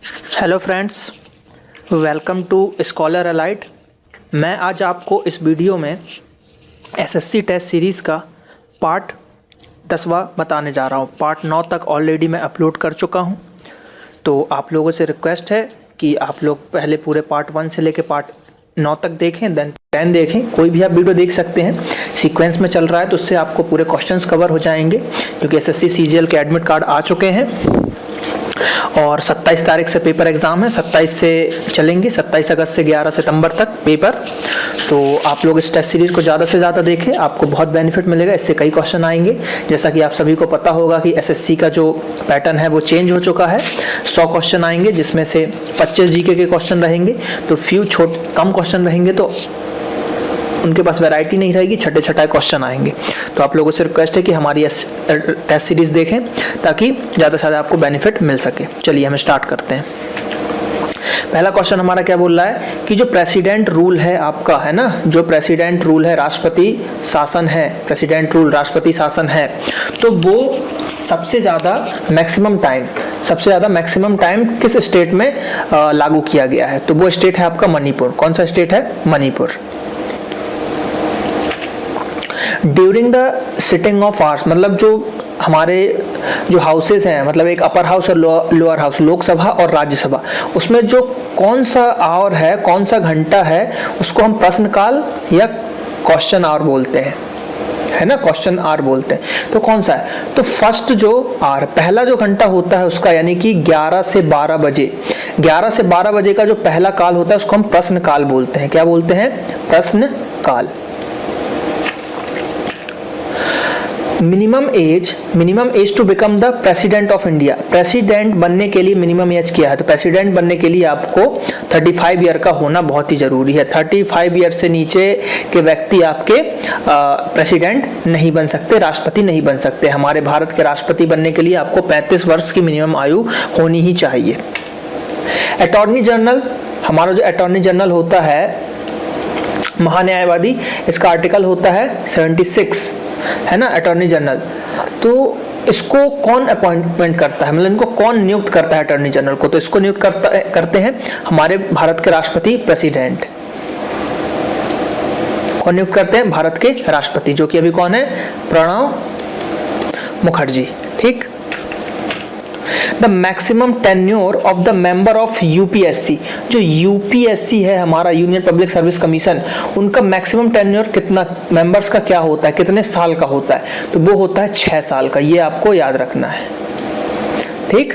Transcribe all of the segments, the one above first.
Hello friends, welcome to scholar alight. मैं आज आपको इस वीडियो में एसएससी टेस्ट सीरीज़ का पार्ट 10वां बताने जा रहा हूँ। पार्ट 9 तक ऑलरेडी मैं अपलोड कर चुका हूँ, तो आप लोगों से रिक्वेस्ट है कि आप लोग पहले पूरे पार्ट 1 से लेकर पार्ट 9 तक देखें, देन 10 देखें। कोई भी आप वीडियो देख सकते हैं, सीक्वेंस में चल रहा है तो उससे आपको पूरे क्वेश्चंस कवर हो जाएंगे, क्योंकि एसएससी सीजीएल के एडमिट कार्ड आ चुके हैं और 27 तारीख से पेपर एग्ज़ाम है। 27 से चलेंगे, 27 अगस्त से 11 सितंबर तक पेपर। तो आप लोग इस टेस्ट सीरीज़ को ज़्यादा से ज़्यादा देखें, आपको बहुत बेनिफिट मिलेगा। इससे कई क्वेश्चन आएंगे। जैसा कि आप सभी को पता होगा कि एसएससी का जो पैटर्न है वो चेंज हो चुका है। 100 क्वेश्चन आएंगे, जिसमें से 25 जीके के क्वेश्चन रहेंगे, तो कम क्वेश्चन रहेंगे, तो उनके पास वैरायटी नहीं रहेगी, छठे छठे क्वेश्चन आएंगे। तो आप लोगों से रिक्वेस्ट है कि हमारी टेस्ट सीरीज़ देखें ताकि ज़्यादा से ज़्यादा आपको बेनिफिट मिल सके। चलिए हम स्टार्ट करते हैं। पहला क्वेश्चन हमारा क्या बोल रहा है कि जो प्रेसिडेंट रूल है आपका, है ना, जो प्रेसिडेंट रूल है, राष्ट्रपति शासन है, प्रेसिडेंट रूल राष्ट्रपति शासन है, तो वो सबसे ज़्यादा मैक्सिमम टाइम किस स्टेट में लागू किया गया है? तो वो स्टेट है आपका मणिपुर। कौन सा स्टेट है? Manipur. During the sitting of hours, मतलब जो हमारे जो हाउसेस हैं, मतलब एक अपर हाउस और लोअर हाउस, लोकसभा और राज्यसभा, उसमें जो कौन सा आवर है, कौन सा घंटा है, उसको हम प्रश्नकाल या क्वेश्चन आवर बोलते हैं, है ना, क्वेश्चन आवर बोलते हैं। तो कौन सा है? तो फर्स्ट जो आवर, पहला जो घंटा होता है उसका, यानी कि 11 से 12 बजे, 11 से 12 बजे का जो पहला काल होता है उसको हम प्रश्नकाल बोलते हैं। क्या बोलते हैं? प्रश्नकाल। Minimum age to become the president of India, president बनने के लिए मिनिमम एज क्या है? तो प्रेसिडेंट बनने के लिए आपको 35 ईयर का होना बहुत ही जरूरी है। 35 ईयर से नीचे के व्यक्ति आपके प्रेसिडेंट नहीं बन सकते, राष्ट्रपति नहीं बन सकते। हमारे भारत के राष्ट्रपति बनने के लिए आपको 35 वर्ष की मिनिमम आयु होनी ही चाहिए। अटॉर्नी जनरल, हमारा जो अटॉर्नी जनरल होता है, महान्यायवादी, इसका आर्टिकल होता है 76, है ना, अटॉर्नी जनरल। तो इसको कौन अपॉइंटमेंट करता है, मतलब इनको कौन नियुक्त करता है अटॉर्नी जनरल को? तो इसको नियुक्त करते हैं हमारे भारत के राष्ट्रपति, प्रेसिडेंट। कौन नियुक्त करते हैं? भारत के राष्ट्रपति, जो कि अभी कौन है? प्रणब मुखर्जी। ठीक। The maximum tenure of the member of UPSC, जो यूपीएससी है हमारा, यूनियन पब्लिक सर्विस कमीशन, उनका मैक्सिमम टेन्योर कितना, मेंबर्स का क्या होता है, कितने साल का होता है? तो वो होता है 6 साल का। ये आपको याद रखना है। ठीक।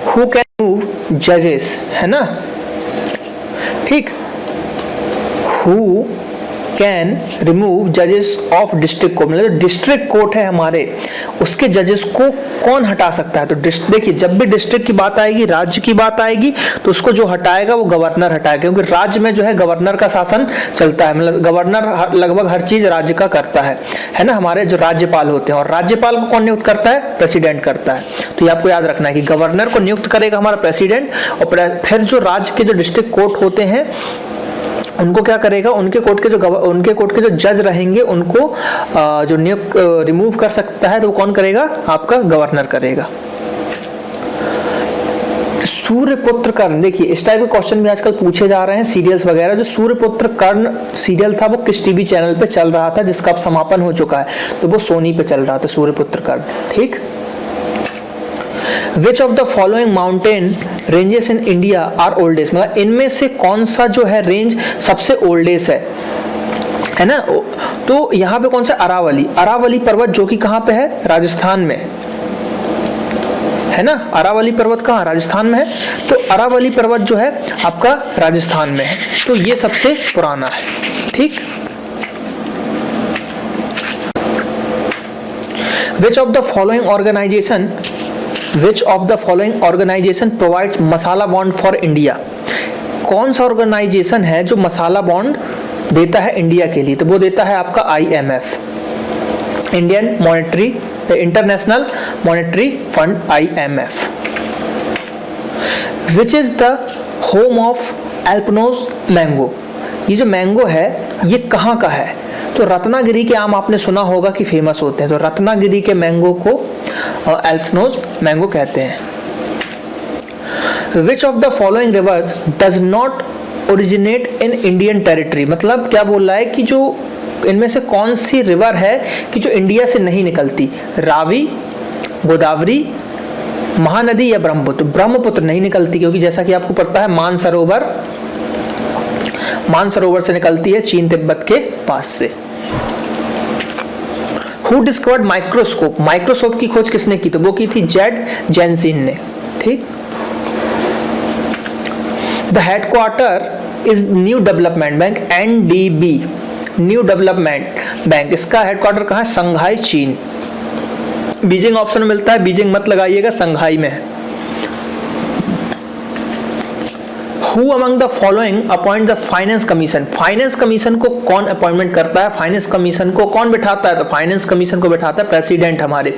हु कैन मूव जजेस, है ना, ठीक। हु कैन रिमूव जजेस ऑफ डिस्ट्रिक्ट कोर्ट, मतलब डिस्ट्रिक्ट कोर्ट है हमारे, उसके जजेस को कौन हटा सकता है? तो देखिए, जब भी डिस्ट्रिक्ट की बात आएगी, राज्य की बात आएगी, तो उसको जो हटाएगा वो गवर्नर हटाएगा, क्योंकि राज्य में जो है गवर्नर का शासन चलता है, मतलब गवर्नर लगभग हर चीज राज्य का करता है ना। हमारे जो राज्यपाल होते हैं, और राज्यपाल को कौन नियुक्त करता है? प्रेसिडेंट करता है। तो ये आपको याद रखना है कि गवर्नर को नियुक्त करेगा हमारा प्रेसिडेंट, और फिर जो राज्य के जो डिस्ट्रिक्ट कोर्ट होते हैं उनको क्या करेगा? उनके कोर्ट के जो जज रहेंगे उनको जो नियुक्त रिमूव कर सकता है, तो वो कौन करेगा? आपका गवर्नर करेगा। सूर्यपुत्र कर्ण, देखिए इस टाइप के क्वेश्चन भी आजकल पूछे जा रहे हैं सीरियल्स वगैरह। जो सूर्यपुत्र कर्ण सीरियल था वो किस टीवी चैनल पे चल रहा था, जिसका अब समापन हो चुका है? तो वो सोनी पे चल रहा था, सूर्यपुत्र कर्ण। ठीक। Which of the following mountain ranges in India are oldest, मतलब इनमें से कौन सा जो है रेंज सबसे ओल्डेस्ट है ना? तो यहाँ पे कौन सा? अरावली पर्वत, जो कि कहाँ पे है? राजस्थान में, है ना। अरावली पर्वत कहाँ? राजस्थान में है। तो अरावली पर्वत जो है आपका राजस्थान में है, तो ये सबसे पुराना है। ठीक। Which of the following organization provides masala bond for India? कौन सा ऑर्गेनाइजेशन है जो मसाला बॉन्ड देता है इंडिया के लिए? तो वो देता है आपका IMF, international monetary fund, IMF। Which is the home of Alpinos mango? ये जो मैंगो है ये कहाँ का है? तो रत्नागिरी के आम आपने सुना होगा कि फेमस होते हैं, तो रत्नागिरी के मैंगो को अल्फनोस मैंगो कहते हैं। Which of the following rivers does not originate in Indian territory, मतलब क्या बोल रहा है कि जो इनमें से कौन सी रिवर है कि जो इंडिया से नहीं निकलती, रावी, गोदावरी, महानदी या ब्रह्मपुत्र। ब्रह्मपुत्र नहीं निकलती क्योंकि जैसा कि आपको पता है मानसरोवर से निकलती है चीन तिब्बत के पास से। हु डिस्कवर्ड माइक्रोस्कोप, माइक्रोस्कोप की खोज किसने की, तो वो की थी जेड जेनसिन ने। ठीक। The headquarter is new development bank, NDB, new development bank, इसका हेडक्वार्टर कहाँ है, संघाई चीन। बीजिंग ऑप्शन मिलता है, बीजिंग मत लगाइएगा, संघाई में है। Who among the following appoint the finance commission, finance commission को कौन अपॉइंटमेंट करता है, फाइनेंस कमीशन को कौन बिठाता है, तो फाइनेंस कमीशन को बिठाता है प्रेसिडेंट, हमारे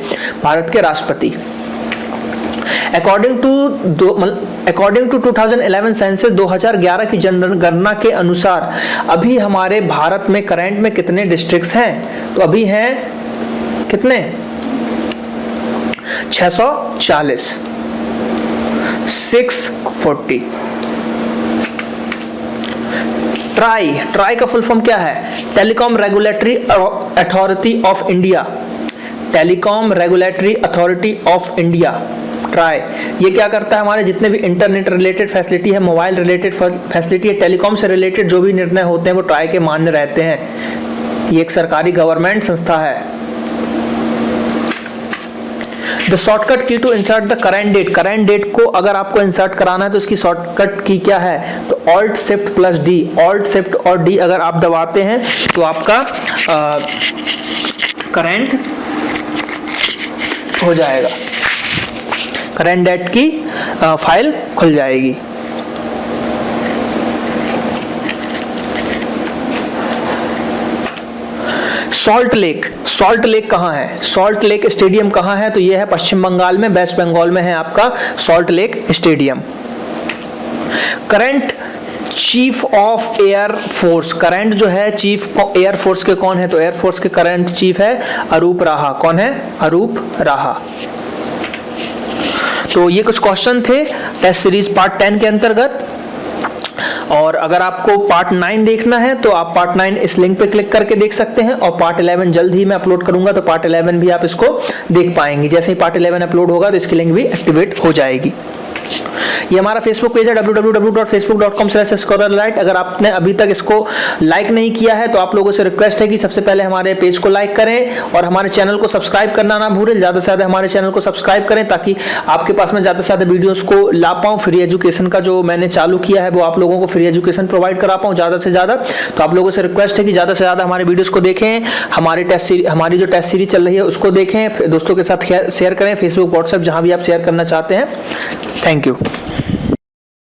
भारत के राष्ट्रपति। अकॉर्डिंग टू 2011 सेंसस 2011 की जनगणना के अनुसार अभी हमारे भारत में करंट में कितने डिस्ट्रिक्ट्स हैं, तो अभी हैं कितने, 640, 640। ट्राई का फुल फॉर्म क्या है, telecom regulatory authority of India, telecom regulatory authority of India, try. ये क्या करता है, हमारे जितने भी इंटरनेट रिलेटेड फैसिलिटी है, मोबाइल रिलेटेड फैसिलिटी है, टेलीकॉम से रिलेटेड जो भी निर्णय होते हैं वो ट्राई के मान्य रहते हैं। ये एक सरकारी गवर्नमेंट संस्था है। The shortcut key to insert the current date, current date को अगर आपको इंसर्ट कराना है तो इसकी शॉर्टकट की क्या है, तो alt shift plus D, alt shift और डी अगर आप दबाते हैं तो आपका करंट हो जाएगा, करंट डेट की फाइल खुल जाएगी। सॉल्ट लेक कहाँ है, सॉल्ट लेक स्टेडियम कहाँ है, तो ये है पश्चिम बंगाल में, वेस्ट बंगाल में है आपका salt lake stadium. Current chief of air force, current जो है चीफ एयर फोर्स के कौन है, तो एयर फोर्स के करंट चीफ है अरूप राहा। कौन है, अरूप राहा। तो ये कुछ क्वेश्चन थे टेस्ट सीरीज पार्ट 10 के अंतर्गत। और अगर आपको पार्ट 9 देखना है तो आप पार्ट 9 इस लिंक पे क्लिक करके देख सकते हैं, और पार्ट 11 जल्द ही मैं अपलोड करूंगा, तो पार्ट 11 भी आप इसको देख पाएंगे। जैसे ही पार्ट 11 अपलोड होगा तो इसकी लिंक भी एक्टिवेट हो जाएगी। ये हमारा फेसबुक पेज है www.facebook.com/scholarlight। अगर आपने अभी तक इसको लाइक नहीं किया है तो आप लोगों से रिक्वेस्ट है कि सबसे पहले हमारे पेज को लाइक करें और हमारे चैनल को सब्सक्राइब करना ना भूलें। ज़्यादा से ज़्यादा हमारे चैनल को सब्सक्राइब करें ताकि आपके पास में ज़्यादा से ज़्यादा वीडियोस को ला पाऊँ। फ्री एजुकेशन का जो मैंने चालू किया है वो आप लोगों को फ्री एजुकेशन प्रोवाइड करा पाऊँ ज़्यादा से ज़्यादा। तो आप लोगों से रिक्वेस्ट है कि ज़्यादा से ज़्यादा हमारे वीडियोज़ को देखें, हमारी जो टेस्ट सीरीज चल रही है उसको देखें, दोस्तों के साथ शेयर करें, फेसबुक व्हाट्सएप जहाँ भी आप शेयर करना चाहते हैं। Thank you.